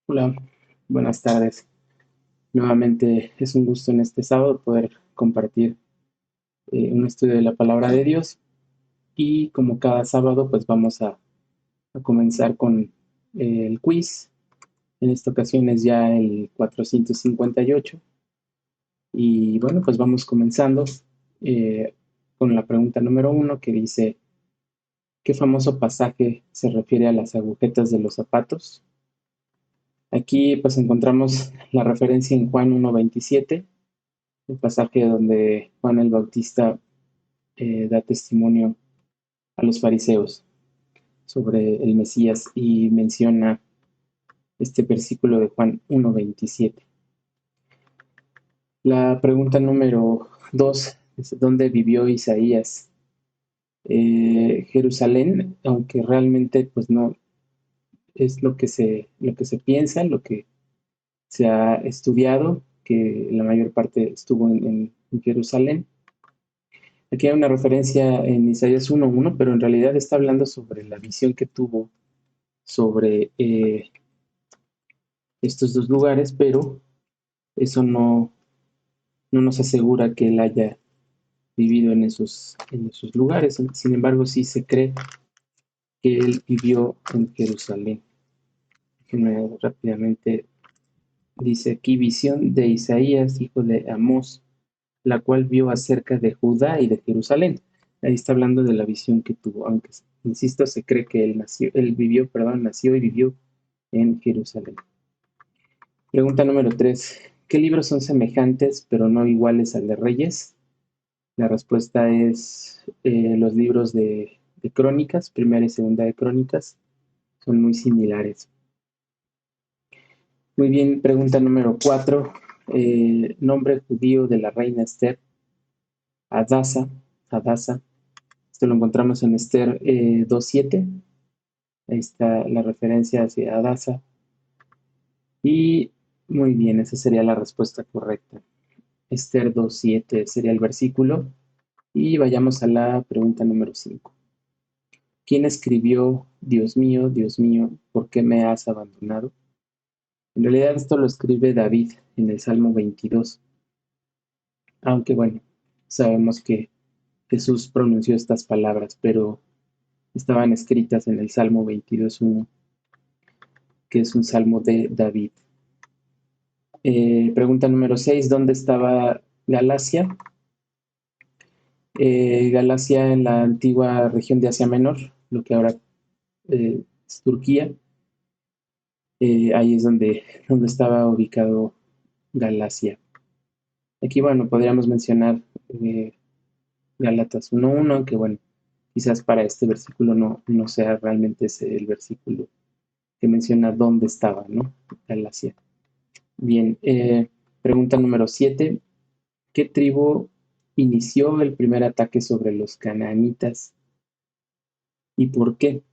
Hola, buenas tardes. Nuevamente es un gusto en este sábado poder compartir un estudio de la palabra de Dios y como cada sábado pues vamos a comenzar con el quiz. En esta ocasión es ya el 458 y bueno pues vamos comenzando eh, con la pregunta número uno que dice ¿qué famoso pasaje se refiere a las agujetas de los zapatos? Aquí pues encontramos la referencia en Juan 1:27, el pasaje donde Juan el Bautista da testimonio a los fariseos sobre el Mesías y menciona este versículo de Juan 1:27. La pregunta número 2 es ¿dónde vivió Isaías? Jerusalén, aunque realmente pues no es lo que se piensa, lo que se ha estudiado, que la mayor parte estuvo en Jerusalén. Aquí hay una referencia en Isaías 1:1, pero en realidad está hablando sobre la visión que tuvo sobre estos dos lugares, pero eso no nos asegura que él haya vivido en esos lugares. Sin embargo, sí se cree que él vivió en Jerusalén. Déjenme rápidamente, dice aquí, visión de Isaías, hijo de Amós, la cual vio acerca de Judá y de Jerusalén. Ahí está hablando de la visión que tuvo, aunque, insisto, se cree que nació y vivió en Jerusalén. Pregunta número 3. ¿Qué libros son semejantes pero no iguales al de Reyes? La respuesta es los libros de Crónicas, primera y segunda de Crónicas, son muy similares. Muy bien, pregunta número 4. Nombre judío de la reina Esther, Adasa. Adasa. Esto lo encontramos en Esther 2:7. Ahí está la referencia hacia Adasa. Y muy bien, esa sería la respuesta correcta. Esther 2:7 sería el versículo. Y vayamos a la pregunta número 5. ¿Quién escribió Dios mío, ¿por qué me has abandonado? En realidad esto lo escribe David en el Salmo 22, aunque bueno, sabemos que Jesús pronunció estas palabras, pero estaban escritas en el Salmo 22:1, que es un salmo de David. Pregunta número 6, ¿dónde estaba Galacia? Galacia en la antigua región de Asia Menor, lo que ahora es Turquía. Ahí es donde estaba ubicado Galacia. Aquí, bueno, podríamos mencionar eh, Gálatas 1:1, que bueno, quizás para este versículo no sea realmente ese el versículo que menciona dónde estaba, ¿no? Galacia. Bien, pregunta número 7. ¿Qué tribu inició el primer ataque sobre los canaanitas y por qué?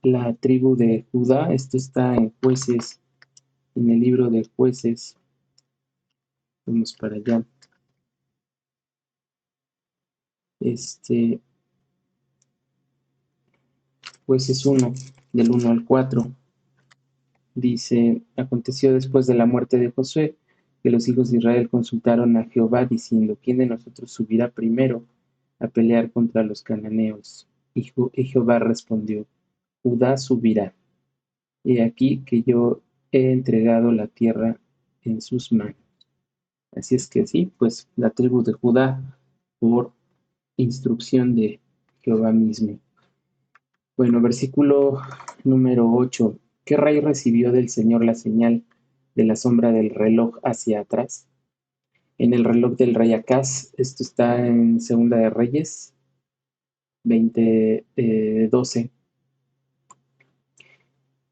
La tribu de Judá, esto está en Jueces, en el libro de Jueces. Vamos para allá. Este, Jueces 1, del 1 al 4. Dice, aconteció después de la muerte de Josué, que los hijos de Israel consultaron a Jehová diciendo, ¿quién de nosotros subirá primero a pelear contra los cananeos? Y Jehová respondió, Judá subirá. He aquí que yo he entregado la tierra en sus manos. Así es que sí, pues la tribu de Judá, por instrucción de Jehová mismo. Bueno, versículo número 8. ¿Qué rey recibió del Señor la señal de la sombra del reloj hacia atrás? En el reloj del rey Acaz, esto está en Segunda de Reyes 20:12.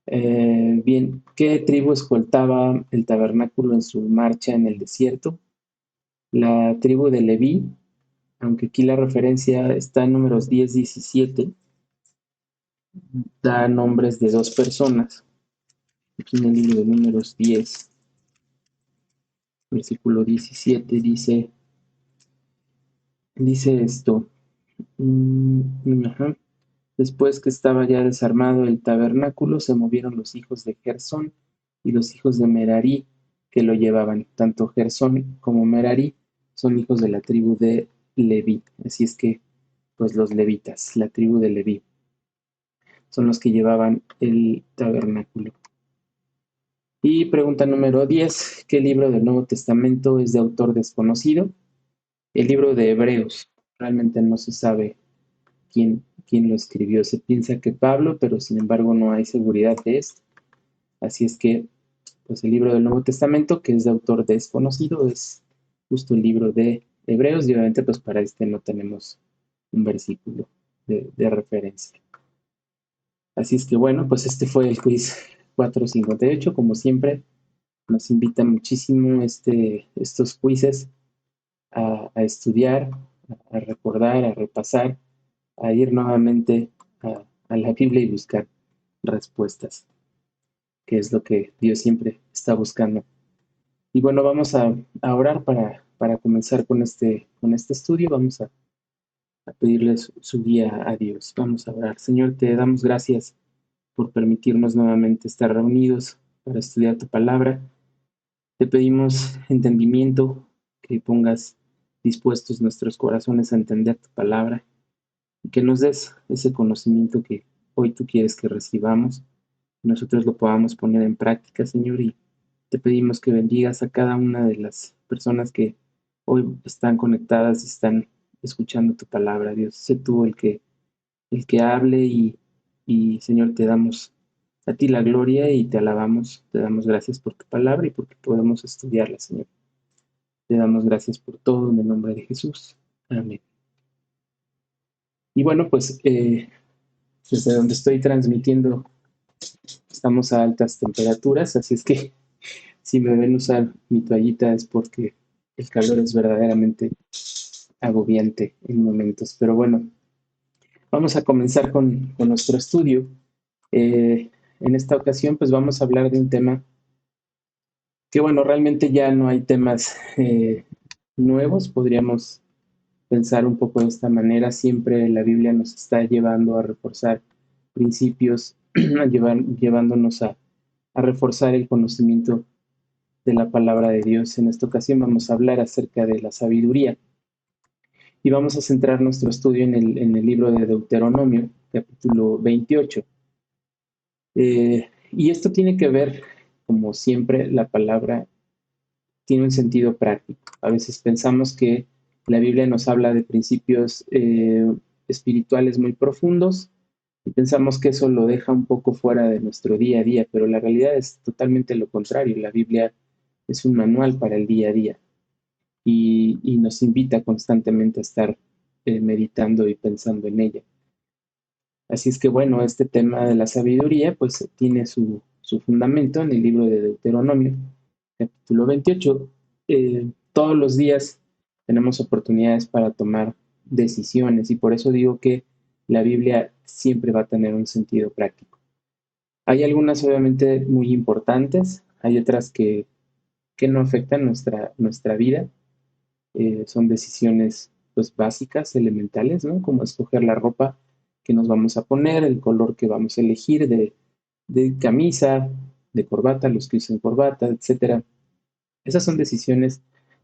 Bien, ¿qué tribu escoltaba el tabernáculo en su marcha en el desierto? La tribu de Leví, aunque aquí la referencia está en Números 10:17, da nombres de dos personas. Aquí en el libro de Números 10, versículo 17, dice esto. Ajá. Después que estaba ya desarmado el tabernáculo, se movieron los hijos de Gersón y los hijos de Merarí que lo llevaban. Tanto Gersón como Merarí son hijos de la tribu de Leví. Así es que, pues los levitas, la tribu de Leví, son los que llevaban el tabernáculo. Y pregunta número 10, ¿qué libro del Nuevo Testamento es de autor desconocido? El libro de Hebreos. Realmente no se sabe quién lo escribió. Se piensa que Pablo, pero sin embargo no hay seguridad de esto. Así es que, pues el libro del Nuevo Testamento, que es de autor desconocido, es justo el libro de Hebreos, y obviamente pues para este no tenemos un versículo de referencia. Así es que bueno, pues este fue el quiz 458. Como siempre, nos invita muchísimo estos quizzes a estudiar, a recordar, a repasar, a ir nuevamente a la Biblia y buscar respuestas, que es lo que Dios siempre está buscando. Y bueno, vamos a orar para comenzar con este estudio. Vamos a pedirle su guía a Dios. Vamos a orar. Señor, te damos gracias por permitirnos nuevamente estar reunidos para estudiar tu palabra. Te pedimos entendimiento, que pongas dispuestos nuestros corazones a entender tu palabra y que nos des ese conocimiento que hoy tú quieres que recibamos, nosotros lo podamos poner en práctica, Señor, y te pedimos que bendigas a cada una de las personas que hoy están conectadas y están escuchando tu palabra. Dios, sé tú el que hable y Señor, te damos a ti la gloria y te alabamos, te damos gracias por tu palabra y porque podemos estudiarla, Señor. Te damos gracias por todo en el nombre de Jesús. Amén. Y bueno, pues desde donde estoy transmitiendo estamos a altas temperaturas, así es que si me ven usar mi toallita es porque el calor es verdaderamente agobiante en momentos. Pero bueno, vamos a comenzar con nuestro estudio. En esta ocasión pues vamos a hablar de un tema que bueno, realmente ya no hay temas nuevos, podríamos pensar un poco de esta manera. Siempre la Biblia nos está llevando a reforzar principios, llevándonos a reforzar el conocimiento de la palabra de Dios. En esta ocasión vamos a hablar acerca de la sabiduría y vamos a centrar nuestro estudio en el libro de Deuteronomio, capítulo 28. Y esto tiene que ver, como siempre, la palabra tiene un sentido práctico. A veces pensamos que la Biblia nos habla de principios espirituales muy profundos y pensamos que eso lo deja un poco fuera de nuestro día a día, pero la realidad es totalmente lo contrario. La Biblia es un manual para el día a día y nos invita constantemente a estar meditando y pensando en ella. Así es que bueno, este tema de la sabiduría pues tiene su fundamento en el libro de Deuteronomio, capítulo 28. Todos los días tenemos oportunidades para tomar decisiones y por eso digo que la Biblia siempre va a tener un sentido práctico. Hay algunas obviamente muy importantes, hay otras que no afectan nuestra vida. Son decisiones pues básicas, elementales, ¿no? Como escoger la ropa que nos vamos a poner, el color que vamos a elegir de camisa, de corbata, los que usen corbata, etcétera. Esas son decisiones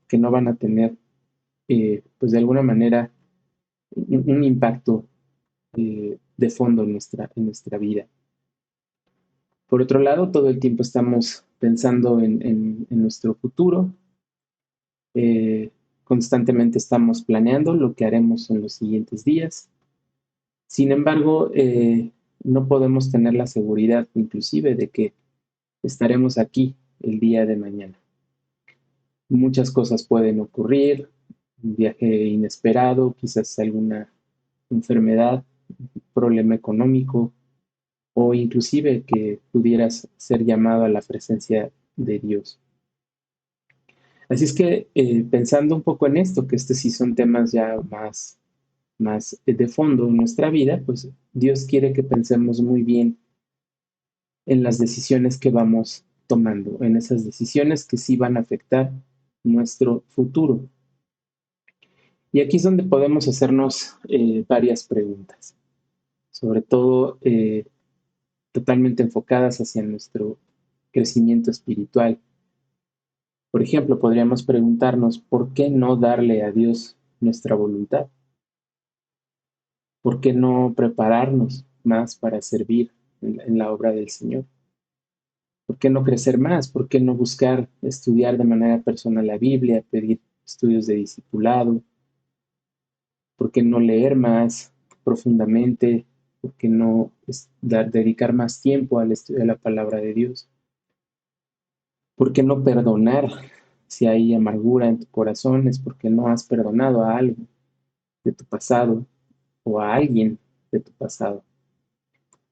que no van a tener, pues de alguna manera, un impacto de fondo en nuestra vida. Por otro lado, todo el tiempo estamos pensando en nuestro futuro. Eh, Constantemente estamos planeando lo que haremos en los siguientes días. Sin embargo, no podemos tener la seguridad inclusive de que estaremos aquí el día de mañana. Muchas cosas pueden ocurrir, un viaje inesperado, quizás alguna enfermedad, problema económico o inclusive que pudieras ser llamado a la presencia de Dios. Así es que pensando un poco en esto, que sí son temas ya más de fondo en nuestra vida, pues Dios quiere que pensemos muy bien en las decisiones que vamos tomando, en esas decisiones que sí van a afectar nuestro futuro. Y aquí es donde podemos hacernos varias preguntas. sobre todo totalmente enfocadas hacia nuestro crecimiento espiritual. Por ejemplo, podríamos preguntarnos, ¿por qué no darle a Dios nuestra voluntad? ¿Por qué no prepararnos más para servir en la obra del Señor? ¿Por qué no crecer más? ¿Por qué no buscar estudiar de manera personal la Biblia, pedir estudios de discipulado? ¿Por qué no leer más profundamente? ¿Por qué no dedicar más tiempo al estudio de la palabra de Dios? ¿Por qué no perdonar si hay amargura en tu corazón? Es porque no has perdonado a algo de tu pasado o a alguien de tu pasado.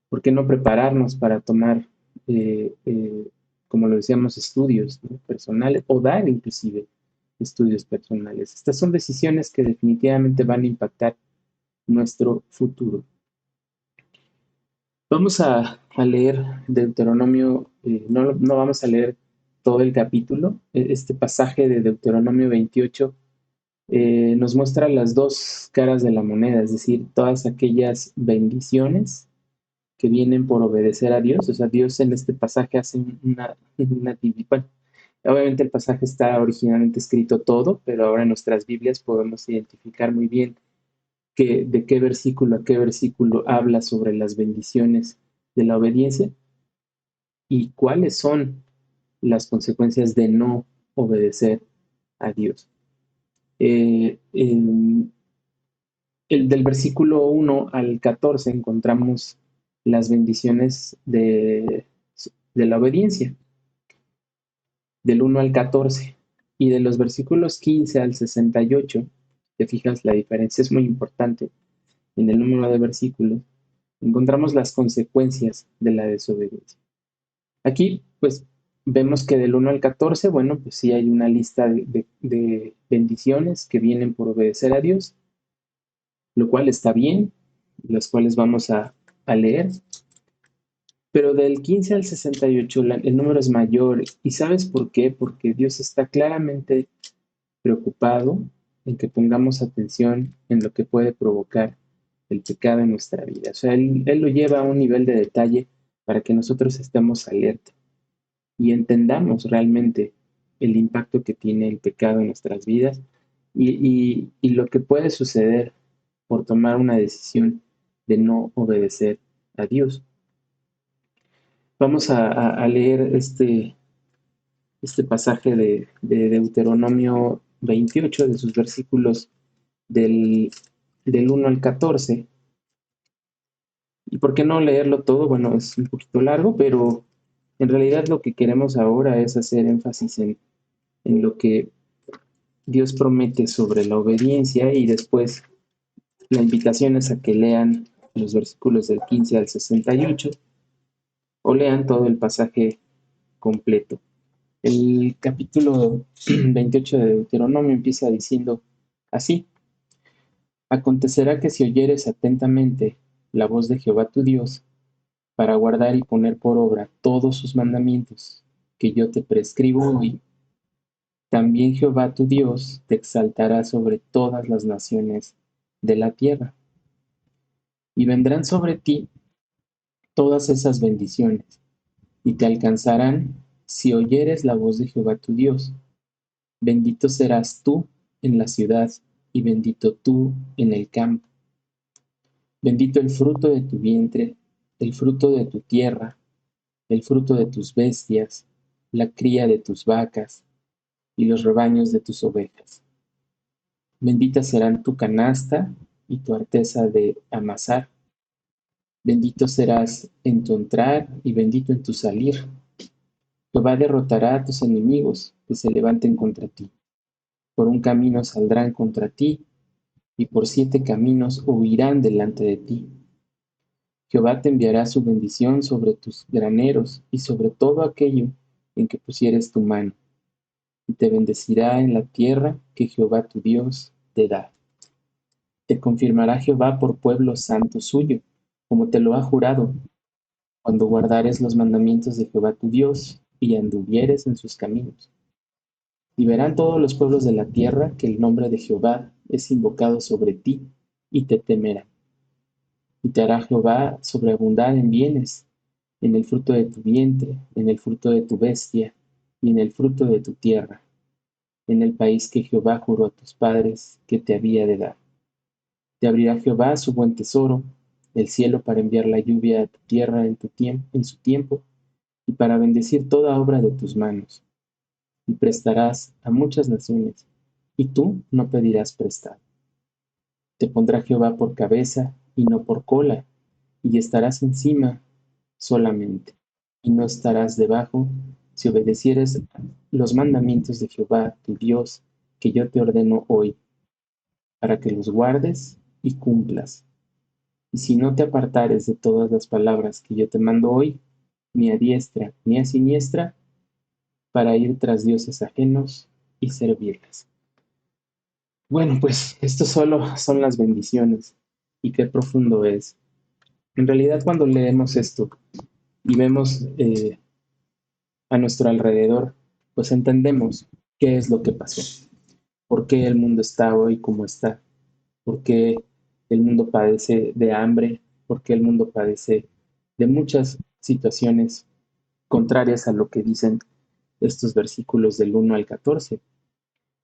¿Por qué no prepararnos para tomar, como lo decíamos, estudios, ¿no?, personales, o dar inclusive estudios personales? Estas son decisiones que definitivamente van a impactar nuestro futuro. Vamos a leer Deuteronomio, no vamos a leer todo el capítulo. Este pasaje de Deuteronomio 28 nos muestra las dos caras de la moneda, es decir, todas aquellas bendiciones que vienen por obedecer a Dios. O sea, Dios en este pasaje hace una división. Obviamente el pasaje está originalmente escrito todo, pero ahora en nuestras Biblias podemos identificar muy bien de qué versículo a qué versículo habla sobre las bendiciones de la obediencia y cuáles son las consecuencias de no obedecer a Dios. Del versículo 1 al 14 encontramos las bendiciones de la obediencia, del 1 al 14, y de los versículos 15 al 68, te fijas, la diferencia es muy importante en el número de versículos, encontramos las consecuencias de la desobediencia. Aquí, pues, vemos que del 1 al 14, bueno, pues sí hay una lista de bendiciones que vienen por obedecer a Dios, lo cual está bien, las cuales vamos a leer. Pero del 15 al 68 el número es mayor. ¿Y sabes por qué? Porque Dios está claramente preocupado en que pongamos atención en lo que puede provocar el pecado en nuestra vida. O sea, Él lo lleva a un nivel de detalle para que nosotros estemos alerta y entendamos realmente el impacto que tiene el pecado en nuestras vidas y lo que puede suceder por tomar una decisión de no obedecer a Dios. Vamos a leer este pasaje de Deuteronomio 28, de sus versículos del 1 al 14. ¿Y por qué no leerlo todo? Bueno, es un poquito largo, pero en realidad lo que queremos ahora es hacer énfasis en lo que Dios promete sobre la obediencia, y después la invitación es a que lean los versículos del 15 al 68 o lean todo el pasaje completo. El capítulo 28 de Deuteronomio empieza diciendo así: Acontecerá que si oyeres atentamente la voz de Jehová tu Dios, para guardar y poner por obra todos sus mandamientos que yo te prescribo hoy, también Jehová tu Dios te exaltará sobre todas las naciones de la tierra, y vendrán sobre ti todas esas bendiciones, y te alcanzarán si oyeres la voz de Jehová tu Dios. Bendito serás tú en la ciudad, y bendito tú en el campo. Bendito el fruto de tu vientre, el fruto de tu tierra, el fruto de tus bestias, la cría de tus vacas y los rebaños de tus ovejas. Benditas serán tu canasta y tu arteza de amasar. Bendito serás en tu entrar y bendito en tu salir. Jehová derrotará a tus enemigos que se levanten contra ti. Por un camino saldrán contra ti, y por 7 caminos huirán delante de ti. Jehová te enviará su bendición sobre tus graneros y sobre todo aquello en que pusieres tu mano, y te bendecirá en la tierra que Jehová tu Dios te da. Te confirmará Jehová por pueblo santo suyo, como te lo ha jurado, cuando guardares los mandamientos de Jehová tu Dios y anduvieres en sus caminos. Y verán todos los pueblos de la tierra que el nombre de Jehová es invocado sobre ti, y te temerán. y te hará Jehová sobreabundar en bienes, en el fruto de tu vientre, en el fruto de tu bestia, y en el fruto de tu tierra, en el país que Jehová juró a tus padres que te había de dar. Te abrirá Jehová su buen tesoro, el cielo para enviar la lluvia a tu tierra en su tiempo, y para bendecir toda obra de tus manos. Y prestarás a muchas naciones, y tú no pedirás prestado. Te pondrá Jehová por cabeza y no por cola, y estarás encima solamente, y no estarás debajo, si obedecieres los mandamientos de Jehová tu Dios, que yo te ordeno hoy, para que los guardes y cumplas. Y si no te apartares de todas las palabras que yo te mando hoy, ni a diestra ni a siniestra, para ir tras dioses ajenos y servirles. Bueno, pues esto solo son las bendiciones. Y qué profundo es. En realidad, cuando leemos esto y vemos a nuestro alrededor, pues entendemos qué es lo que pasó, por qué el mundo está hoy como está, por qué el mundo padece de hambre, por qué el mundo padece de muchas situaciones contrarias a lo que dicen estos versículos del 1 al 14.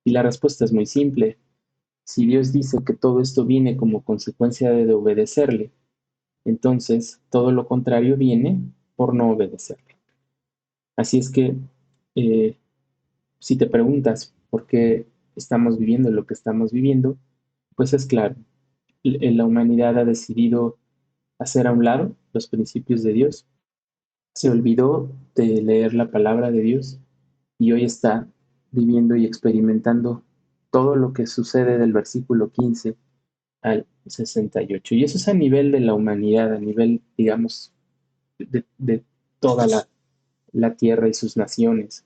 Y la respuesta es muy simple. Si Dios dice que todo esto viene como consecuencia de obedecerle, entonces todo lo contrario viene por no obedecerle. Así es que eh, si te preguntas por qué estamos viviendo lo que estamos viviendo, pues es claro, la humanidad ha decidido hacer a un lado los principios de Dios, se olvidó de leer la palabra de Dios y hoy está viviendo y experimentando todo lo que sucede del versículo 15 al 68. Y eso es a nivel de la humanidad, a nivel, digamos, de toda la tierra y sus naciones.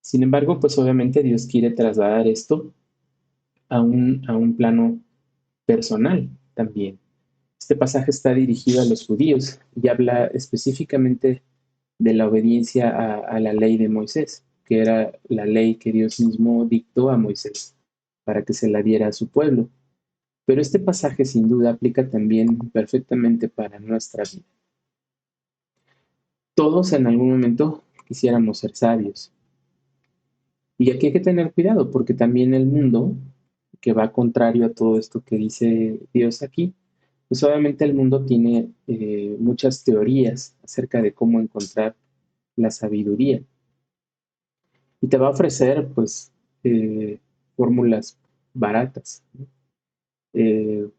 Sin embargo, pues obviamente Dios quiere trasladar esto a un plano personal también. Este pasaje está dirigido a los judíos y habla específicamente de la obediencia a la ley de Moisés, que era la ley que Dios mismo dictó a Moisés para que se la diera a su pueblo. Pero este pasaje sin duda aplica también perfectamente para nuestra vida. Todos en algún momento quisiéramos ser sabios. Y aquí hay que tener cuidado porque también el mundo, que va contrario a todo esto que dice Dios aquí, pues obviamente el mundo tiene muchas teorías acerca de cómo encontrar la sabiduría y te va a ofrecer pues fórmulas baratas, ¿no? eh,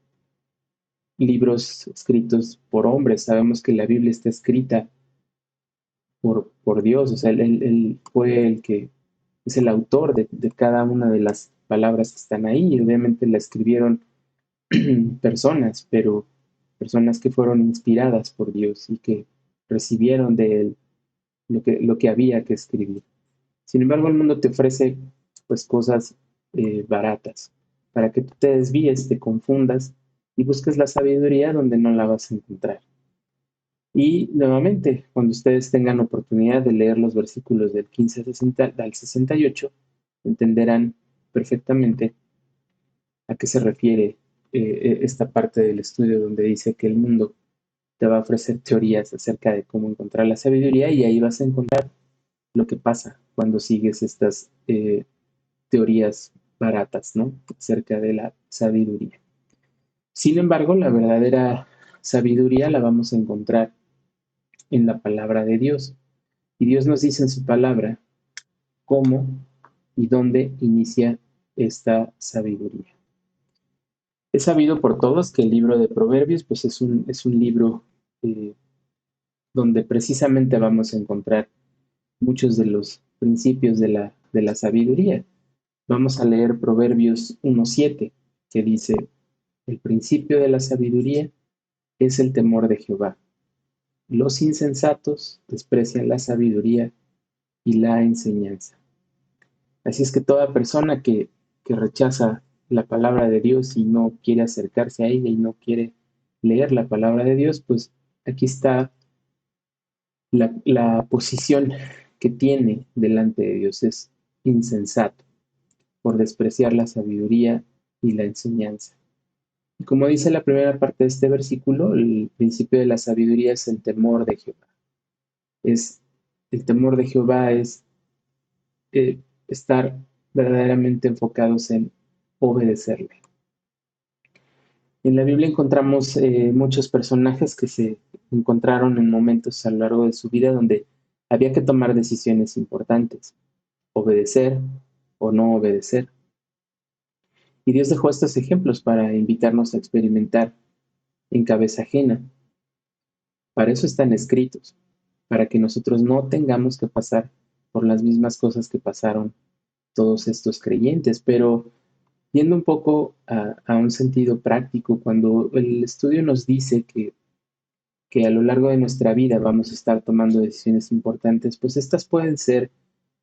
libros escritos por hombres. Sabemos que la Biblia está escrita por Dios, o sea, él fue el que es el autor de cada una de las palabras que están ahí y obviamente la escribieron personas, pero personas que fueron inspiradas por Dios y que recibieron de él lo que había que escribir. Sin embargo, el mundo te ofrece pues cosas baratas para que tú te desvíes, te confundas y busques la sabiduría donde no la vas a encontrar. Y nuevamente, cuando ustedes tengan oportunidad de leer los versículos del 15 al 68, entenderán perfectamente a qué se refiere esta parte del estudio donde dice que el mundo te va a ofrecer teorías acerca de cómo encontrar la sabiduría y ahí vas a encontrar lo que pasa cuando sigues estas teorías baratas, ¿no? Acerca de la sabiduría. Sin embargo, la verdadera sabiduría la vamos a encontrar en la palabra de Dios. Y Dios nos dice en su palabra cómo y dónde inicia esta sabiduría. Es sabido por todos que el libro de Proverbios pues es un libro eh, donde precisamente vamos a encontrar muchos de los principios de la sabiduría. Vamos a leer Proverbios 1:7, que dice, el principio de la sabiduría es el temor de Jehová. Los insensatos desprecian la sabiduría y la enseñanza. Así es que toda persona que rechaza la palabra de Dios y no quiere acercarse a ella y no quiere leer la palabra de Dios, pues aquí está la posición que tiene delante de Dios. Es insensato por despreciar la sabiduría y la enseñanza. Y como dice la primera parte de este versículo, el principio de la sabiduría es el temor de Jehová. Es, el temor de Jehová es estar verdaderamente enfocados en obedecerle. En la Biblia encontramos muchos personajes que se encontraron en momentos a lo largo de su vida donde había que tomar decisiones importantes, obedecer o no obedecer. Y Dios dejó estos ejemplos para invitarnos a experimentar en cabeza ajena. Para eso están escritos, para que nosotros no tengamos que pasar por las mismas cosas que pasaron todos estos creyentes. Pero yendo un poco a un sentido práctico, cuando el estudio nos dice que a lo largo de nuestra vida vamos a estar tomando decisiones importantes, pues estas pueden ser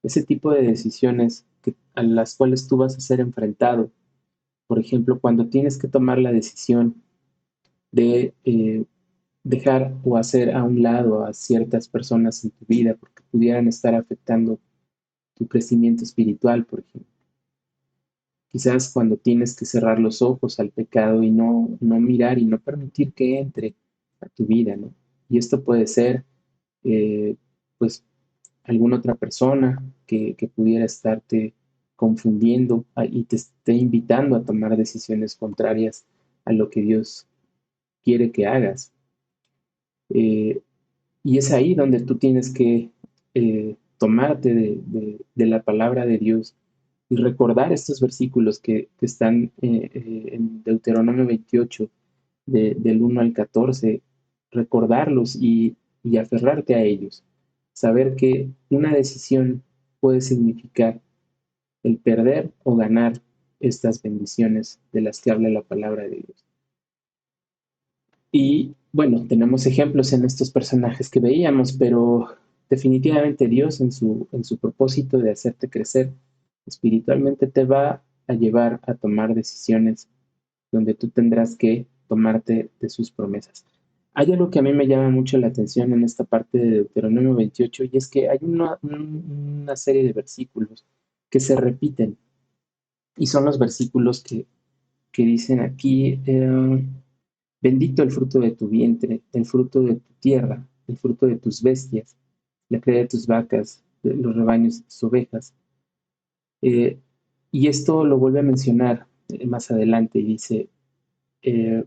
ese tipo de decisiones a las cuales tú vas a ser enfrentado. Por ejemplo, cuando tienes que tomar la decisión de dejar o hacer a un lado a ciertas personas en tu vida porque pudieran estar afectando tu crecimiento espiritual, por ejemplo. Quizás cuando tienes que cerrar los ojos al pecado y no mirar y no permitir que entre a tu vida, ¿no? Y esto puede ser, eh, pues, alguna otra persona que pudiera estarte confundiendo y te esté invitando a tomar decisiones contrarias a lo que Dios quiere que hagas. Eh, y es ahí donde tú tienes que tomarte de la palabra de Dios y recordar estos versículos que están en Deuteronomio 28, del 1 al 14, recordarlos y aferrarte a ellos. Saber que una decisión puede significar el perder o ganar estas bendiciones de las que habla la palabra de Dios. Y bueno, tenemos ejemplos en estos personajes que veíamos, pero definitivamente Dios en su propósito de hacerte crecer espiritualmente te va a llevar a tomar decisiones donde tú tendrás que tomarte de sus promesas. Hay algo que a mí me llama mucho la atención en esta parte de Deuteronomio 28 y es que hay una serie de versículos que se repiten y son los versículos que dicen aquí, bendito el fruto de tu vientre, el fruto de tu tierra, el fruto de tus bestias, la cría de tus vacas, de los rebaños de tus ovejas. Eh, y esto lo vuelve a mencionar más adelante y dice, eh,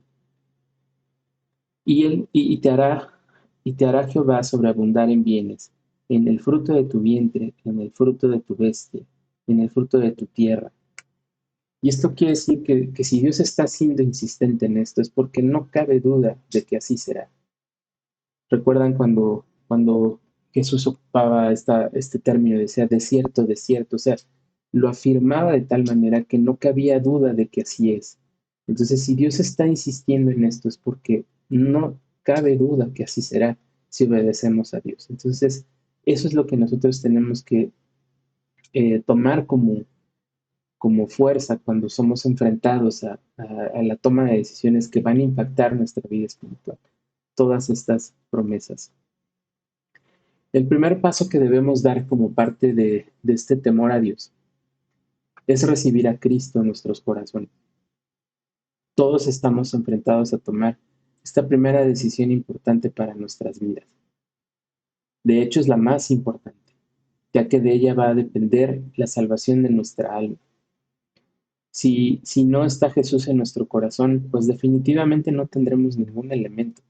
y te hará Jehová sobreabundar en bienes, en el fruto de tu vientre, en el fruto de tu bestia, en el fruto de tu tierra. Y esto quiere decir que si Dios está siendo insistente en esto es porque no cabe duda de que así será. ¿Recuerdan cuando Jesús ocupaba este término, decía desierto, desierto? O sea, lo afirmaba de tal manera que no cabía duda de que así es. Entonces, si Dios está insistiendo en esto es porque no cabe duda que así será si obedecemos a Dios. Entonces, eso es lo que nosotros tenemos que tomar como fuerza cuando somos enfrentados a la toma de decisiones que van a impactar nuestra vida espiritual. Todas estas promesas. El primer paso que debemos dar como parte de este temor a Dios es recibir a Cristo en nuestros corazones. Todos estamos enfrentados a tomar esta primera decisión importante para nuestras vidas. De hecho, es la más importante, ya que de ella va a depender la salvación de nuestra alma. Si no está Jesús en nuestro corazón, pues definitivamente no tendremos ningún elemento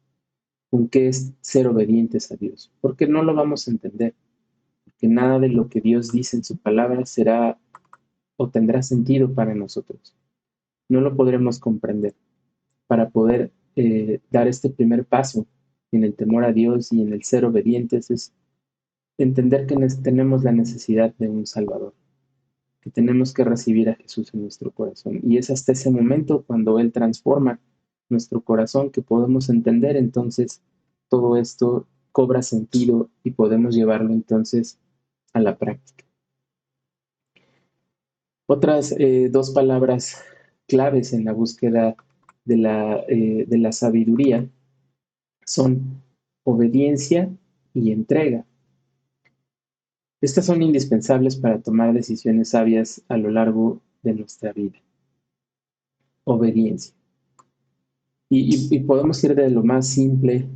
con que es ser obedientes a Dios, porque no lo vamos a entender, porque nada de lo que Dios dice en su palabra será o tendrá sentido para nosotros. No lo podremos comprender. Para poder dar este primer paso en el temor a Dios y en el ser obedientes es entender que tenemos la necesidad de un Salvador, que tenemos que recibir a Jesús en nuestro corazón. Y es hasta ese momento cuando Él transforma nuestro corazón que podemos entender entonces todo esto cobra sentido y podemos llevarlo entonces a la práctica. Otras dos palabras claves en la búsqueda de la sabiduría son obediencia y entrega. Estas son indispensables para tomar decisiones sabias a lo largo de nuestra vida. Obediencia. Y podemos ir de lo más simple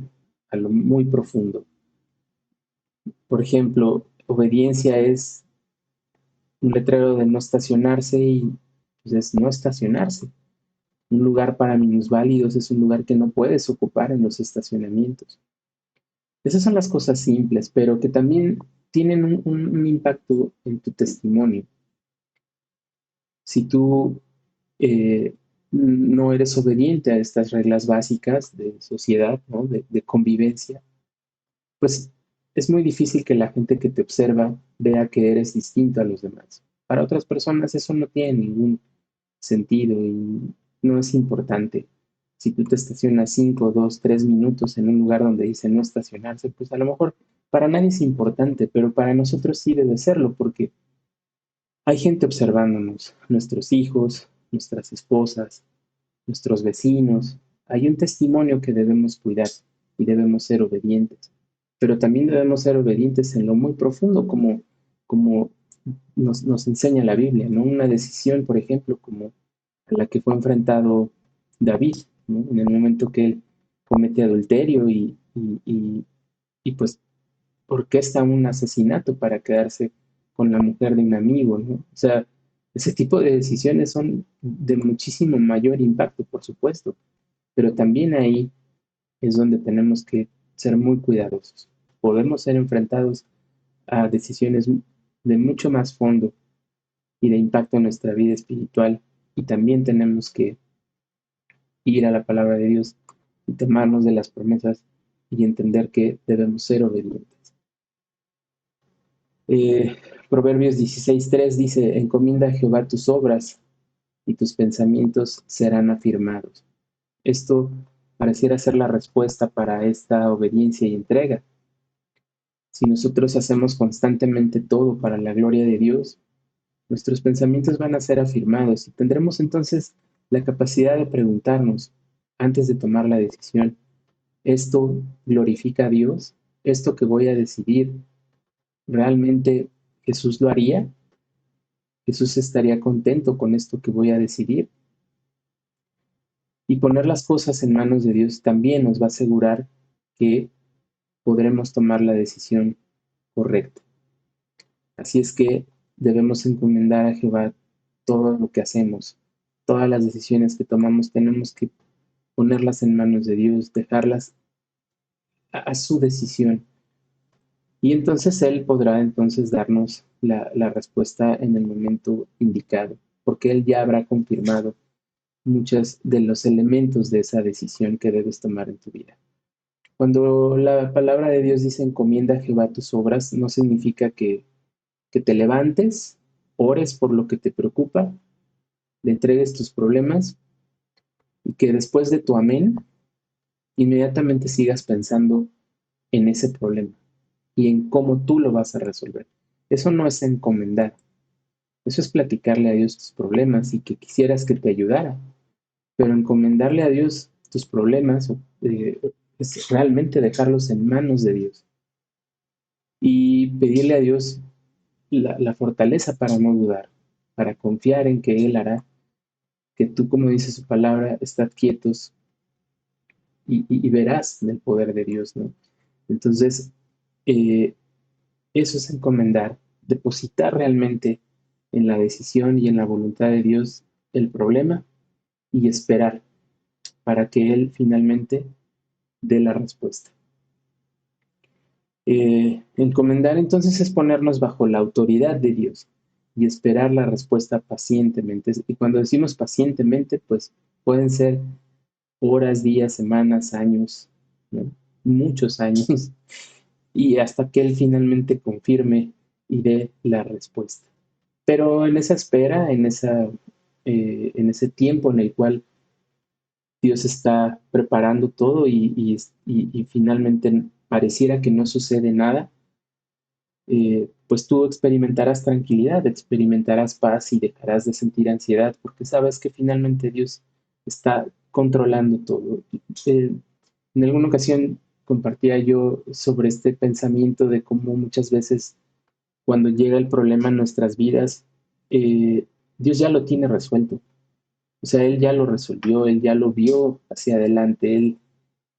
a lo muy profundo. Por ejemplo, obediencia es un letrero de no estacionarse y pues, es no estacionarse. Un lugar para minusválidos es un lugar que no puedes ocupar en los estacionamientos. Esas son las cosas simples, pero que también tienen un impacto en tu testimonio. Si tú no eres obediente a estas reglas básicas de sociedad, ¿no? de convivencia, pues es muy difícil que la gente que te observa vea que eres distinto a los demás. Para otras personas eso no tiene ningún sentido y no es importante. Si tú te estacionas 5, 2, 3 minutos en un lugar donde dice no estacionarse, pues a lo mejor para nadie es importante, pero para nosotros sí debe serlo, porque hay gente observándonos, nuestros hijos, nuestras esposas, nuestros vecinos. Hay un testimonio que debemos cuidar y debemos ser obedientes. Pero también debemos ser obedientes en lo muy profundo, como nos enseña la Biblia, ¿no? Una decisión, por ejemplo, como a la que fue enfrentado David, ¿no? En el momento que él comete adulterio y pues orquesta un asesinato para quedarse con la mujer de un amigo, ¿no? O sea, ese tipo de decisiones son de muchísimo mayor impacto, por supuesto, pero también ahí es donde tenemos que ser muy cuidadosos. Podemos ser enfrentados a decisiones de mucho más fondo y de impacto en nuestra vida espiritual y también tenemos que ir a la palabra de Dios y tomarnos de las promesas y entender que debemos ser obedientes. Eh, Proverbios 16:3 dice, encomienda a Jehová tus obras y tus pensamientos serán afirmados. Esto pareciera ser la respuesta para esta obediencia y entrega. Si nosotros hacemos constantemente todo para la gloria de Dios, nuestros pensamientos van a ser afirmados y tendremos entonces la capacidad de preguntarnos antes de tomar la decisión, ¿esto glorifica a Dios? ¿Esto que voy a decidir realmente Jesús lo haría? ¿Jesús estaría contento con esto que voy a decidir? Y poner las cosas en manos de Dios también nos va a asegurar que podremos tomar la decisión correcta. Así es que debemos encomendar a Jehová todo lo que hacemos, todas las decisiones que tomamos, tenemos que ponerlas en manos de Dios, dejarlas a su decisión. Y entonces Él podrá entonces darnos la respuesta en el momento indicado, porque Él ya habrá confirmado muchos de los elementos de esa decisión que debes tomar en tu vida. Cuando la palabra de Dios dice encomienda a Jehová tus obras, no significa que te levantes, ores por lo que te preocupa, le entregues tus problemas y que después de tu amén, inmediatamente sigas pensando en ese problema y en cómo tú lo vas a resolver. Eso no es encomendar, eso es platicarle a Dios tus problemas y que quisieras que te ayudara, pero encomendarle a Dios tus problemas es realmente dejarlos en manos de Dios y pedirle a Dios la fortaleza para no dudar, para confiar en que Él hará, que tú, como dice su palabra, estad quietos y verás del poder de Dios, ¿no? Entonces, eh, eso es encomendar, depositar realmente en la decisión y en la voluntad de Dios el problema y esperar para que Él finalmente dé la respuesta. Encomendar entonces es ponernos bajo la autoridad de Dios y esperar la respuesta pacientemente. Y cuando decimos pacientemente, pues pueden ser horas, días, semanas, años, ¿no? Muchos años, y hasta que Él finalmente confirme y dé la respuesta. Pero en esa espera, en ese tiempo en el cual Dios está preparando todo y finalmente pareciera que no sucede nada, pues tú experimentarás tranquilidad, experimentarás paz y dejarás de sentir ansiedad porque sabes que finalmente Dios está controlando todo. En alguna ocasión compartía yo sobre este pensamiento de cómo muchas veces cuando llega el problema en nuestras vidas, Dios ya lo tiene resuelto. O sea, Él ya lo resolvió, Él ya lo vio hacia adelante, Él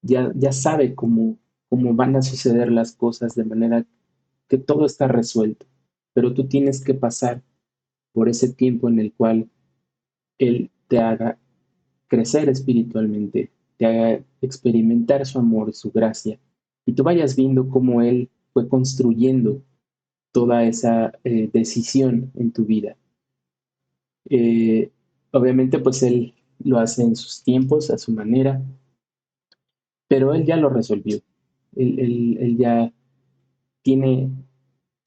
ya sabe cómo van a suceder las cosas de manera que todo está resuelto. Pero tú tienes que pasar por ese tiempo en el cual Él te haga crecer espiritualmente, te haga experimentar su amor, su gracia, y tú vayas viendo cómo Él fue construyendo toda esa decisión en tu vida. Eh, Obviamente, pues Él lo hace en sus tiempos, a su manera, pero Él ya lo resolvió. Él ya tiene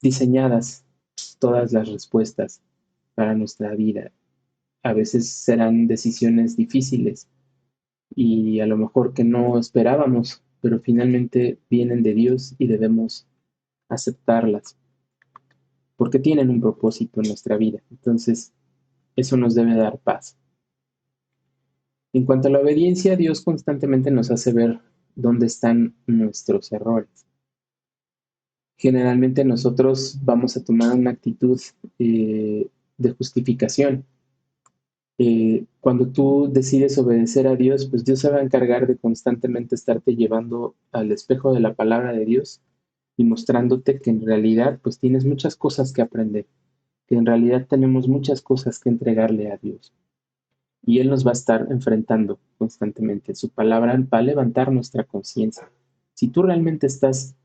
diseñadas todas las respuestas para nuestra vida. A veces serán decisiones difíciles y a lo mejor que no esperábamos, pero finalmente vienen de Dios y debemos aceptarlas porque tienen un propósito en nuestra vida. Entonces, eso nos debe dar paz. En cuanto a la obediencia, Dios constantemente nos hace ver dónde están nuestros errores. Generalmente nosotros vamos a tomar una actitud de justificación. Cuando tú decides obedecer a Dios, pues Dios se va a encargar de constantemente estarte llevando al espejo de la palabra de Dios y mostrándote que en realidad pues tienes muchas cosas que aprender, que en realidad tenemos muchas cosas que entregarle a Dios. Y Él nos va a estar enfrentando constantemente. Su palabra va a levantar nuestra conciencia. Si tú realmente estás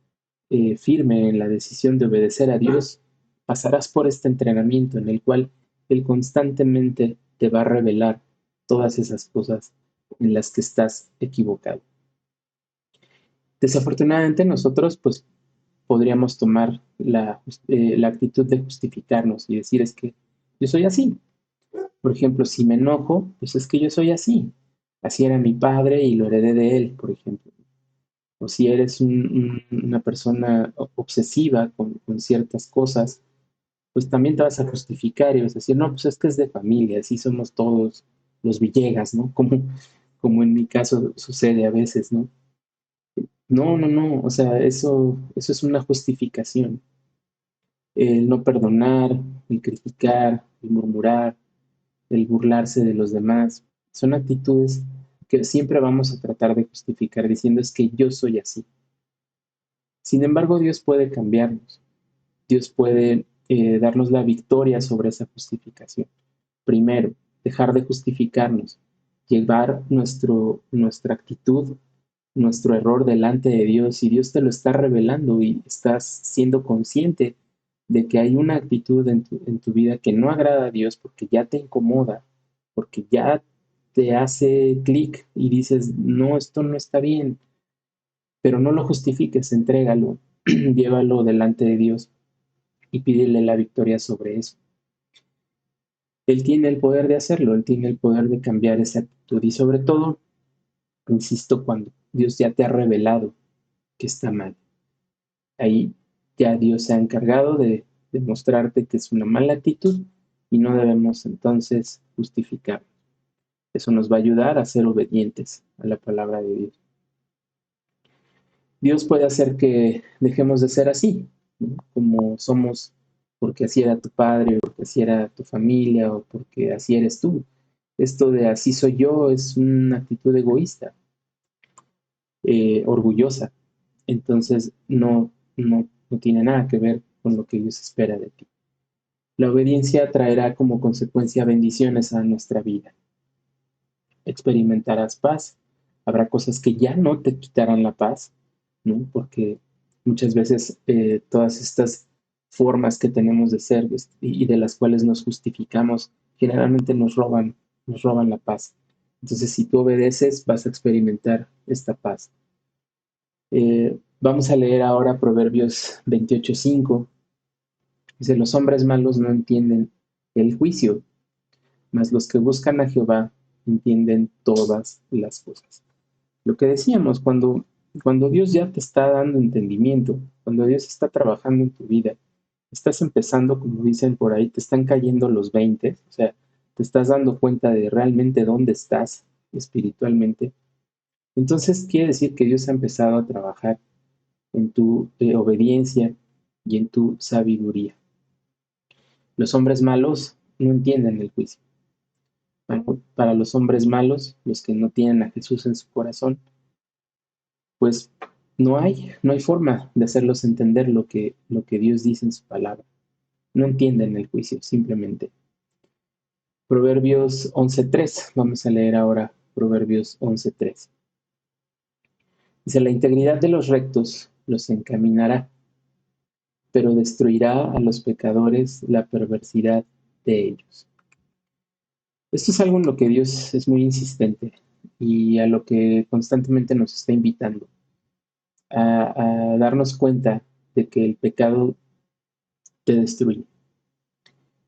firme en la decisión de obedecer a Dios, pasarás por este entrenamiento en el cual Él constantemente te va a revelar todas esas cosas en las que estás equivocado. Desafortunadamente nosotros pues podríamos tomar la actitud de justificarnos y decir es que yo soy así. Por ejemplo, si me enojo, pues es que yo soy así. Así era mi padre y lo heredé de él, por ejemplo. O si eres una persona obsesiva con ciertas cosas, pues también te vas a justificar y vas a decir, no, pues es que es de familia, así somos todos los Villegas, ¿no? Como en mi caso sucede a veces, ¿no? No, no, no, o sea, eso es una justificación. El no perdonar, el criticar, el murmurar, el burlarse de los demás, son actitudes que siempre vamos a tratar de justificar diciendo es que yo soy así. Sin embargo, Dios puede cambiarnos. Dios puede darnos la victoria sobre esa justificación. Primero, dejar de justificarnos, llevar nuestra actitud, nuestro error delante de Dios y Dios te lo está revelando y estás siendo consciente de que hay una actitud en tu vida que no agrada a Dios porque ya te incomoda, porque ya te hace clic y dices, no, esto no está bien, pero no lo justifiques, entrégalo, llévalo delante de Dios y pídele la victoria sobre eso. Él tiene el poder de hacerlo, Él tiene el poder de cambiar esa actitud y sobre todo, insisto, cuando Dios ya te ha revelado que está mal. Ahí ya Dios se ha encargado de demostrarte que es una mala actitud y no debemos entonces justificar. Eso nos va a ayudar a ser obedientes a la palabra de Dios. Dios puede hacer que dejemos de ser así, ¿no? Como somos porque así era tu padre, o porque así era tu familia, o porque así eres tú. Esto de así soy yo es una actitud egoísta, orgullosa. Entonces no tiene nada que ver con lo que Dios espera de ti. La obediencia traerá como consecuencia bendiciones a nuestra vida. Experimentarás paz. Habrá cosas que ya no te quitarán la paz, ¿no? Porque muchas veces todas estas formas que tenemos de ser pues, y de las cuales nos justificamos, generalmente nos roban la paz. Entonces, si tú obedeces, vas a experimentar esta paz. Vamos a leer ahora Proverbios 28:5. Dice, los hombres malos no entienden el juicio, mas los que buscan a Jehová entienden todas las cosas. Lo que decíamos, cuando Dios ya te está dando entendimiento, cuando Dios está trabajando en tu vida, estás empezando, como dicen por ahí, te están cayendo los 20, o sea, te estás dando cuenta de realmente dónde estás espiritualmente. Entonces quiere decir que Dios ha empezado a trabajar en tu obediencia y en tu sabiduría. Los hombres malos no entienden el juicio. Para los hombres malos, los que no tienen a Jesús en su corazón, pues no hay forma de hacerlos entender lo que Dios dice en su palabra. No entienden el juicio, simplemente. Proverbios 11:3. Vamos a leer ahora Proverbios 11:3. Dice: la integridad de los rectos los encaminará, pero destruirá a los pecadores la perversidad de ellos. Esto es algo en lo que Dios es muy insistente y a lo que constantemente nos está invitando, a darnos cuenta de que el pecado te destruye.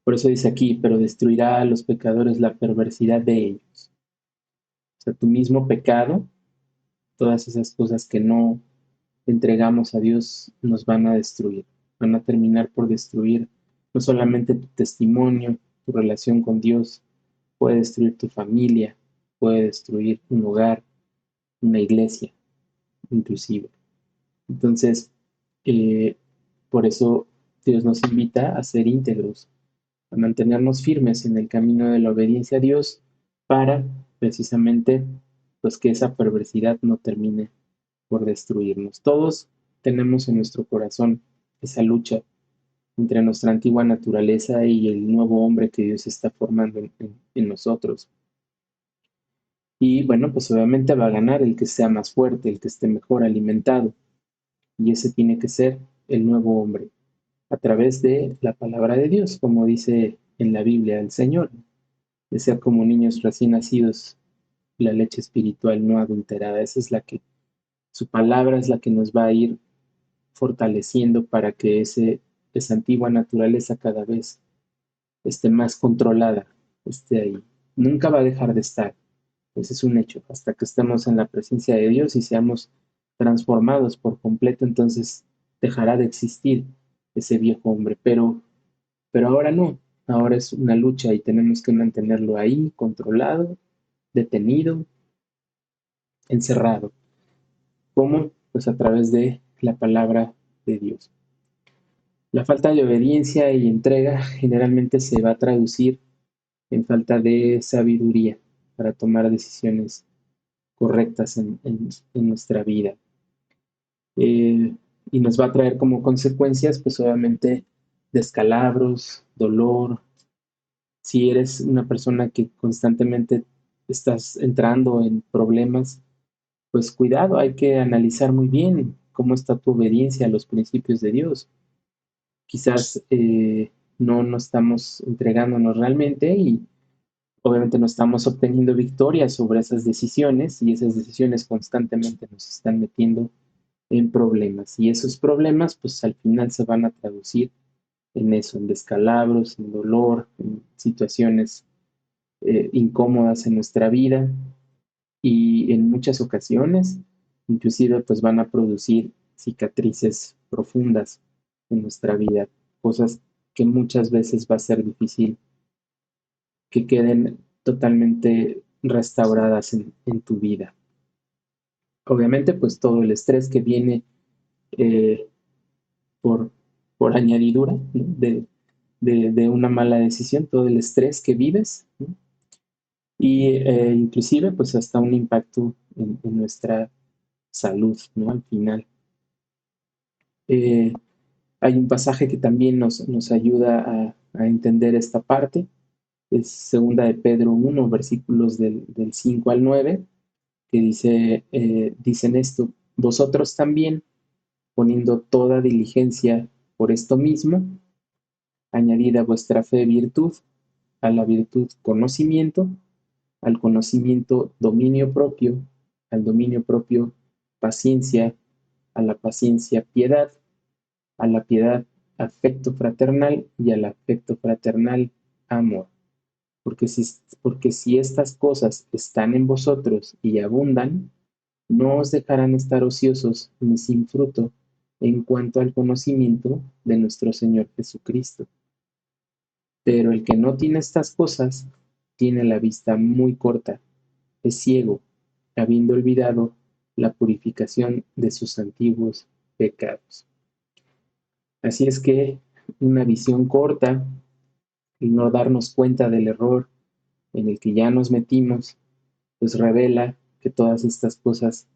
Por eso dice aquí: pero destruirá a los pecadores la perversidad de ellos. O sea, tu mismo pecado, todas esas cosas que no entregamos a Dios, nos van a destruir. Van a terminar por destruir no solamente tu testimonio, tu relación con Dios, puede destruir tu familia, puede destruir un hogar, una iglesia, inclusive. Entonces, eh, por eso Dios nos invita a ser íntegros, a mantenernos firmes en el camino de la obediencia a Dios para precisamente pues que esa perversidad no termine por destruirnos. Todos tenemos en nuestro corazón esa lucha entre nuestra antigua naturaleza y el nuevo hombre que Dios está formando en nosotros. Y bueno, pues obviamente va a ganar el que sea más fuerte, el que esté mejor alimentado. Y ese tiene que ser el nuevo hombre, a través de la palabra de Dios, como dice en la Biblia el Señor, de ser como niños recién nacidos, la leche espiritual no adulterada. Esa es su palabra es la que nos va a ir fortaleciendo para que esa antigua naturaleza cada vez esté más controlada, esté ahí. Nunca va a dejar de estar. Ese es un hecho. Hasta que estemos en la presencia de Dios y seamos transformados por completo, entonces dejará de existir ese viejo hombre. Pero ahora no. Ahora es una lucha y tenemos que mantenerlo ahí, controlado, detenido, encerrado. ¿Cómo? Pues a través de la palabra de Dios. La falta de obediencia y entrega generalmente se va a traducir en falta de sabiduría para tomar decisiones correctas en nuestra vida. Eh, y nos va a traer como consecuencias, pues obviamente, descalabros, dolor. Si eres una persona que constantemente estás entrando en problemas, pues cuidado, hay que analizar muy bien cómo está tu obediencia a los principios de Dios. Quizás no estamos entregándonos realmente y obviamente no estamos obteniendo victoria sobre esas decisiones y esas decisiones constantemente nos están metiendo en problemas y esos problemas pues al final se van a traducir en eso, en descalabros, en dolor, en situaciones incómodas en nuestra vida y en muchas ocasiones inclusive pues van a producir cicatrices profundas en nuestra vida, cosas que muchas veces va a ser difícil que queden totalmente restauradas en tu vida. Obviamente, pues todo el estrés que viene eh, por, por añadidura, ¿no? de una mala decisión, todo el estrés que vives, ¿no? Y inclusive pues hasta un impacto en nuestra salud, ¿no? Al final. Eh, Hay un pasaje que también nos ayuda a entender esta parte, es segunda de Pedro 1, versículos del 5 al 9, que dicen esto: vosotros también, poniendo toda diligencia por esto mismo, añadid a vuestra fe virtud, a la virtud conocimiento, al conocimiento dominio propio, al dominio propio paciencia, a la paciencia piedad, a la piedad afecto fraternal y al afecto fraternal amor. Porque si estas cosas están en vosotros y abundan, no os dejarán estar ociosos ni sin fruto en cuanto al conocimiento de nuestro Señor Jesucristo. Pero el que no tiene estas cosas tiene la vista muy corta, es ciego, habiendo olvidado la purificación de sus antiguos pecados. Así es que una visión corta y no darnos cuenta del error en el que ya nos metimos, pues revela que todas estas cosas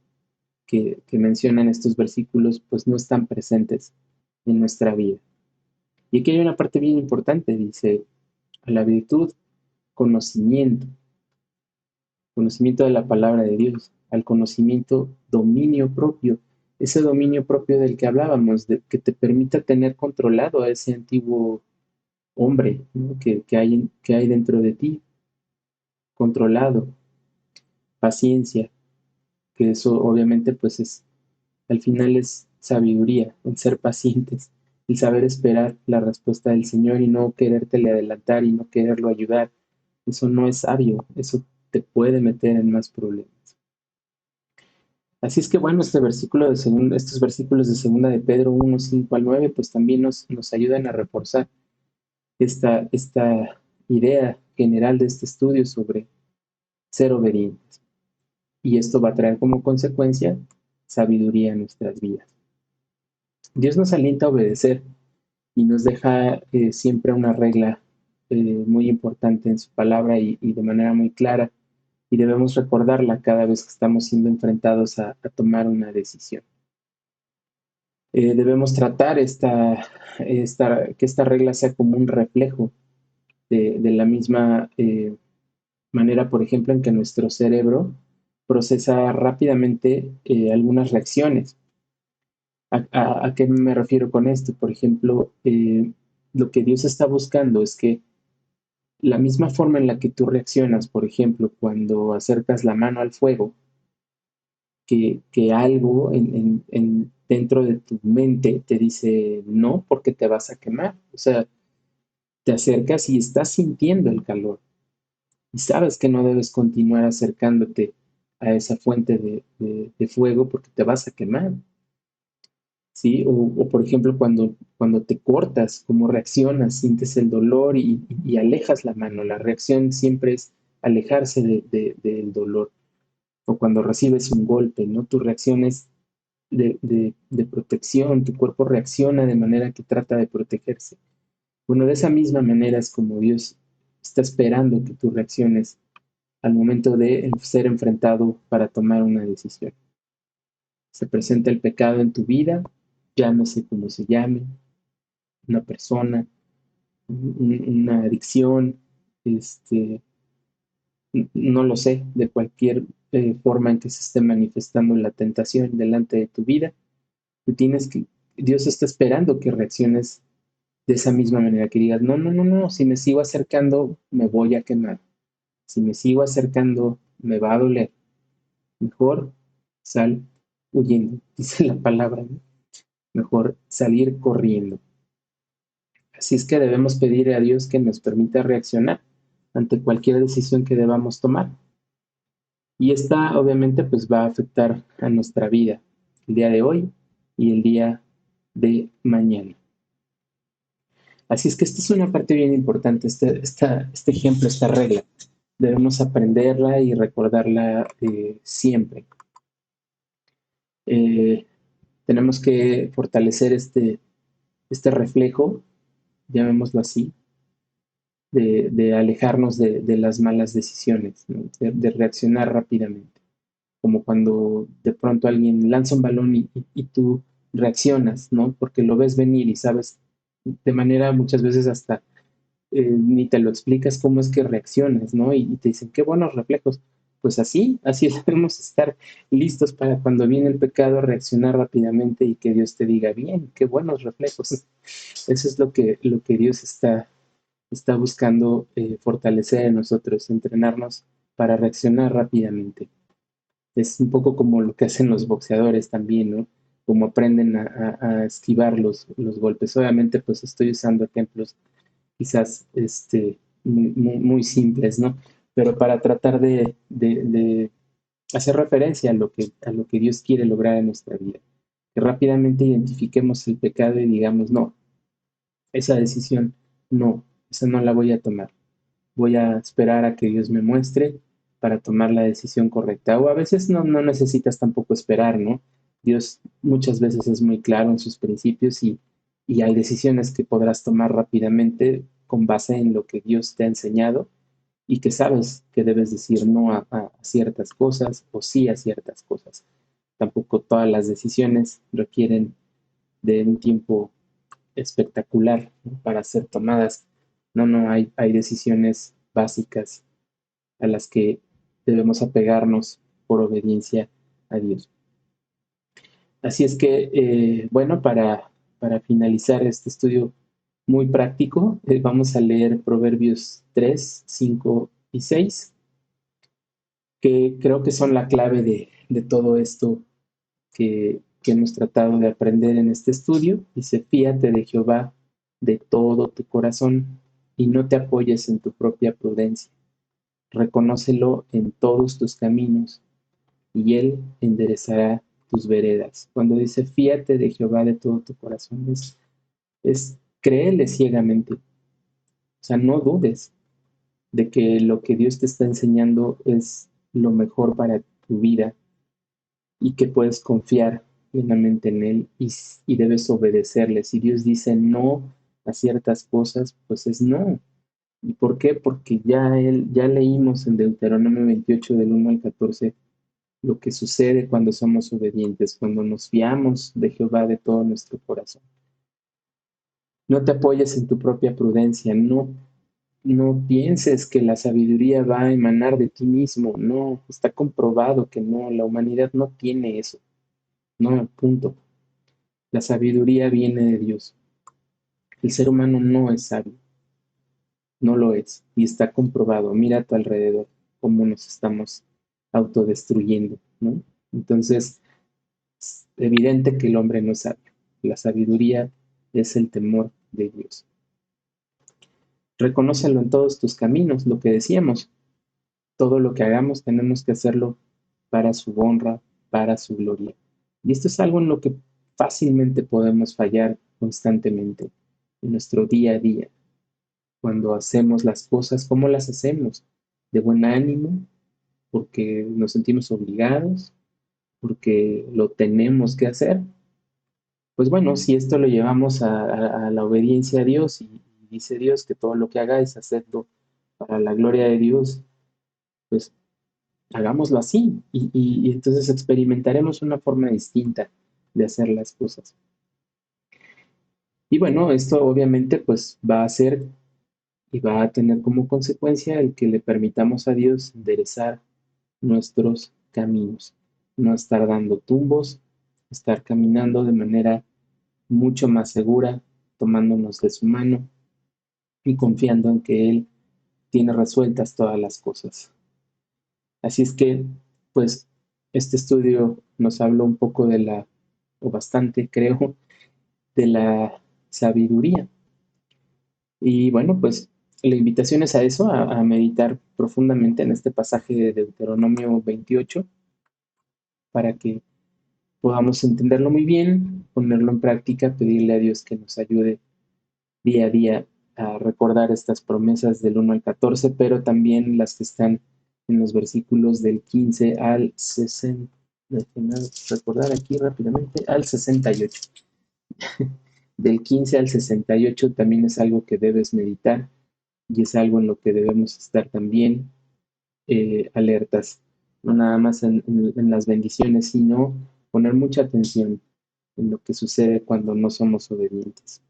que mencionan estos versículos, pues no están presentes en nuestra vida. Y aquí hay una parte bien importante, dice, a la virtud, conocimiento, conocimiento de la palabra de Dios, al conocimiento, dominio propio, ese dominio propio del que hablábamos, de, que te permita tener controlado a ese antiguo hombre, ¿no? que hay dentro de ti, controlado, paciencia, que eso obviamente pues es, al final es sabiduría, el ser pacientes, el saber esperar la respuesta del Señor y no querértele adelantar y no quererlo ayudar. Eso no es sabio, eso te puede meter en más problemas. Así es que bueno, estos versículos de segunda de Pedro 1, 5 al 9, pues también nos ayudan a reforzar esta idea general de este estudio sobre ser obedientes. Y esto va a traer como consecuencia sabiduría en nuestras vidas. Dios nos alienta a obedecer y nos deja siempre una regla muy importante en su palabra y de manera muy clara, y debemos recordarla cada vez que estamos siendo enfrentados a tomar una decisión. Debemos tratar que esta regla sea como un reflejo de la misma manera, por ejemplo, en que nuestro cerebro procesa rápidamente algunas reacciones. ¿A qué me refiero con esto? Por ejemplo, lo que Dios está buscando es que la misma forma en la que tú reaccionas, por ejemplo, cuando acercas la mano al fuego, que algo dentro de tu mente te dice no porque te vas a quemar. O sea, te acercas y estás sintiendo el calor y sabes que no debes continuar acercándote a esa fuente de fuego porque te vas a quemar. ¿Sí? O por ejemplo, cuando te cortas, ¿cómo reaccionas? Sientes el dolor y alejas la mano. La reacción siempre es alejarse del dolor. O cuando recibes un golpe, ¿no? Tu reacción es de protección, tu cuerpo reacciona de manera que trata de protegerse. Bueno, de esa misma manera es como Dios está esperando que tú reacciones al momento de ser enfrentado para tomar una decisión. Se presenta el pecado en tu vida, llámese como se llame, una persona, una adicción, no lo sé, de cualquier forma en que se esté manifestando la tentación delante de tu vida, Dios está esperando que reacciones de esa misma manera, que digas, no, no, no, no, si me sigo acercando, me voy a quemar. Si me sigo acercando, me va a doler. Mejor sal huyendo, dice la palabra, ¿no? Mejor salir corriendo. Así es que debemos pedir a Dios que nos permita reaccionar ante cualquier decisión que debamos tomar. Y esta obviamente pues va a afectar a nuestra vida el día de hoy y el día de mañana. Así es que esta es una parte bien importante, este ejemplo, esta regla. Debemos aprenderla y recordarla siempre. Tenemos que fortalecer este reflejo, llamémoslo así, de alejarnos de las malas decisiones, ¿no? De reaccionar rápidamente. Como cuando de pronto alguien lanza un balón y tú reaccionas, ¿no? Porque lo ves venir y sabes de manera muchas veces hasta ni te lo explicas cómo es que reaccionas, ¿no? Y te dicen, qué buenos reflejos. Pues así debemos estar listos para cuando viene el pecado reaccionar rápidamente y que Dios te diga, bien, qué buenos reflejos. Eso es lo que Dios está buscando fortalecer en nosotros, entrenarnos para reaccionar rápidamente. Es un poco como lo que hacen los boxeadores también, ¿no? Como aprenden a esquivar los golpes. Obviamente, pues estoy usando ejemplos quizás muy simples, ¿no? Pero para tratar de hacer referencia a lo que Dios quiere lograr en nuestra vida. Que rápidamente identifiquemos el pecado y digamos, no, esa decisión no, esa no la voy a tomar. Voy a esperar a que Dios me muestre para tomar la decisión correcta. O a veces no necesitas tampoco esperar, ¿no? Dios muchas veces es muy claro en sus principios y hay decisiones que podrás tomar rápidamente con base en lo que Dios te ha enseñado y que sabes que debes decir no a ciertas cosas o sí a ciertas cosas. Tampoco todas las decisiones requieren de un tiempo espectacular, ¿no?, para ser tomadas. No, hay decisiones básicas a las que debemos apegarnos por obediencia a Dios. Así es que, bueno, para finalizar este estudio muy práctico, vamos a leer Proverbios 3, 5 y 6, que creo que son la clave de todo esto que hemos tratado de aprender en este estudio. Dice: fíate de Jehová de todo tu corazón y no te apoyes en tu propia prudencia. Reconócelo en todos tus caminos y Él enderezará tus veredas. Cuando dice fíate de Jehová de todo tu corazón, es créele ciegamente. O sea, no dudes de que lo que Dios te está enseñando es lo mejor para tu vida y que puedes confiar plenamente en Él y debes obedecerle. Si Dios dice no a ciertas cosas, pues es no. ¿Y por qué? Porque ya leímos en Deuteronomio 28 del 1 al 14 lo que sucede cuando somos obedientes, cuando nos fiamos de Jehová de todo nuestro corazón. No te apoyes en tu propia prudencia, no pienses que la sabiduría va a emanar de ti mismo, no, está comprobado que no, la humanidad no tiene eso, no, punto. La sabiduría viene de Dios. El ser humano no es sabio, no lo es, y está comprobado. Mira a tu alrededor cómo nos estamos autodestruyendo, ¿no? Entonces, es evidente que el hombre no es sabio. La sabiduría es el temor de Dios. Reconócelo en todos tus caminos, lo que decíamos. Todo lo que hagamos tenemos que hacerlo para su honra, para su gloria. Y esto es algo en lo que fácilmente podemos fallar constantemente en nuestro día a día. Cuando hacemos las cosas, ¿cómo las hacemos? De buen ánimo, porque nos sentimos obligados, porque lo tenemos que hacer. Pues bueno, si esto lo llevamos a la obediencia a Dios y dice Dios que todo lo que hagáis, hacedlo para la gloria de Dios, pues hagámoslo así y entonces experimentaremos una forma distinta de hacer las cosas. Y bueno, esto obviamente pues va a ser y va a tener como consecuencia el que le permitamos a Dios enderezar nuestros caminos, no estar dando tumbos, estar caminando de manera mucho más segura, tomándonos de su mano y confiando en que Él tiene resueltas todas las cosas. Así es que, pues, este estudio nos habló un poco o bastante, creo, de la sabiduría. Y bueno, pues la invitación es a eso, a meditar profundamente en este pasaje de Deuteronomio 28, para que podamos entenderlo muy bien, ponerlo en práctica, pedirle a Dios que nos ayude día a día a recordar estas promesas del 1 al 14, pero también las que están en los versículos del 15 al 60. Déjenme recordar aquí rápidamente, al 68. Del 15 al 68 también es algo que debes meditar y es algo en lo que debemos estar también alertas, no nada más en las bendiciones, sino poner mucha atención en lo que sucede cuando no somos obedientes,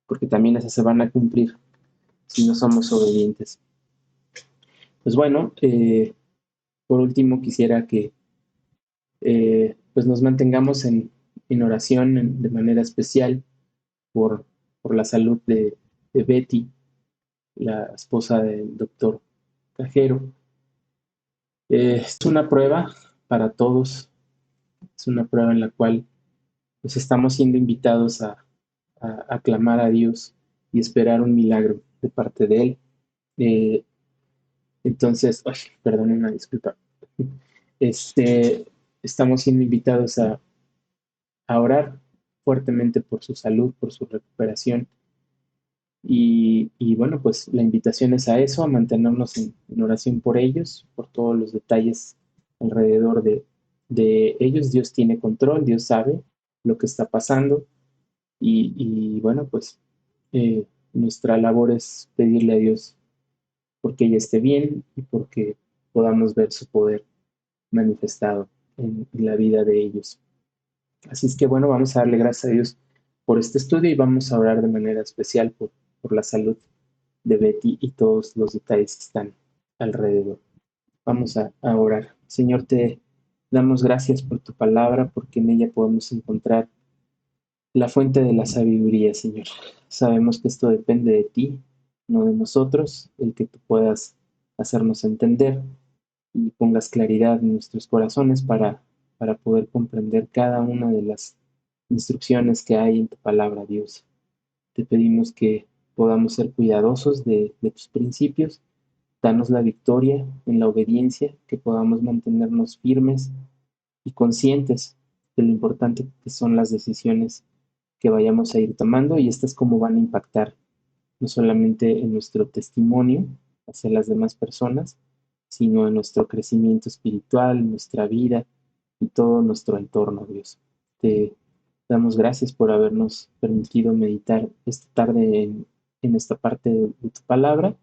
porque también esas se van a cumplir si no somos obedientes. Pues bueno, por último quisiera que pues nos mantengamos en oración de manera especial por, por la salud de Betty, la esposa del doctor Cajero. Es una prueba para todos, es una prueba en la cual pues estamos siendo invitados a clamar a Dios y esperar un milagro de parte de Él. Eh, entonces, ay, perdón, una disculpa. Este, estamos siendo invitados a orar fuertemente por su salud, por su recuperación. Y bueno, pues la invitación es a eso, a mantenernos en oración por ellos, por todos los detalles alrededor de ellos. Dios tiene control, Dios sabe lo que está pasando y bueno, pues nuestra labor es pedirle a Dios porque ella esté bien y porque podamos ver su poder manifestado en la vida de ellos. Así es que bueno, vamos a darle gracias a Dios por este estudio y vamos a orar de manera especial por la salud de Betty y todos los detalles que están alrededor. Vamos a orar. Señor, te damos gracias por tu palabra, porque en ella podemos encontrar la fuente de la sabiduría, Señor. Sabemos que esto depende de ti, no de nosotros, el que tú puedas hacernos entender y pongas claridad en nuestros corazones para poder comprender cada una de las instrucciones que hay en tu palabra, Dios. Te pedimos que podamos ser cuidadosos de tus principios. Danos la victoria en la obediencia, que podamos mantenernos firmes y conscientes de lo importante que son las decisiones que vayamos a ir tomando y estas cómo van a impactar no solamente en nuestro testimonio hacia las demás personas, sino en nuestro crecimiento espiritual, en nuestra vida y todo nuestro entorno, Dios. Te damos gracias por habernos permitido meditar esta tarde en esta parte de tu palabra.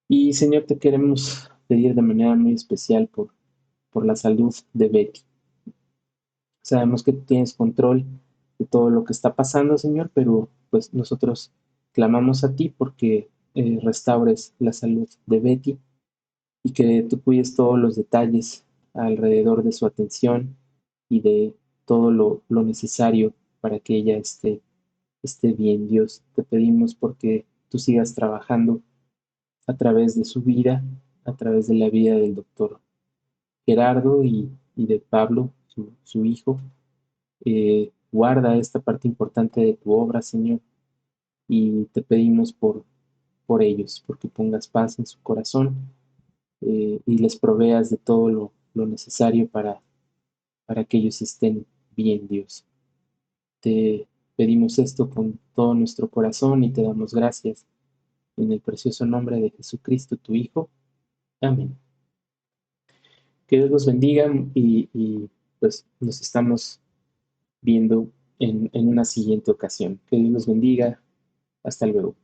Y Señor, te queremos pedir de manera muy especial por la salud de Betty. Sabemos que tú tienes control de todo lo que está pasando, Señor, pero pues nosotros clamamos a ti porque restaures la salud de Betty y que tú cuides todos los detalles alrededor de su atención y de todo lo necesario para que ella esté bien. Dios, te pedimos porque tú sigas trabajando a través de su vida, a través de la vida del doctor Gerardo y de Pablo, su hijo. Guarda esta parte importante de tu obra, Señor, y te pedimos por ellos, porque pongas paz en su corazón y les proveas de todo lo necesario para que ellos estén bien, Dios. Te pedimos esto con todo nuestro corazón y te damos gracias en el precioso nombre de Jesucristo, tu Hijo. Amén. Que Dios los bendiga y pues nos estamos viendo en una siguiente ocasión. Que Dios los bendiga. Hasta luego.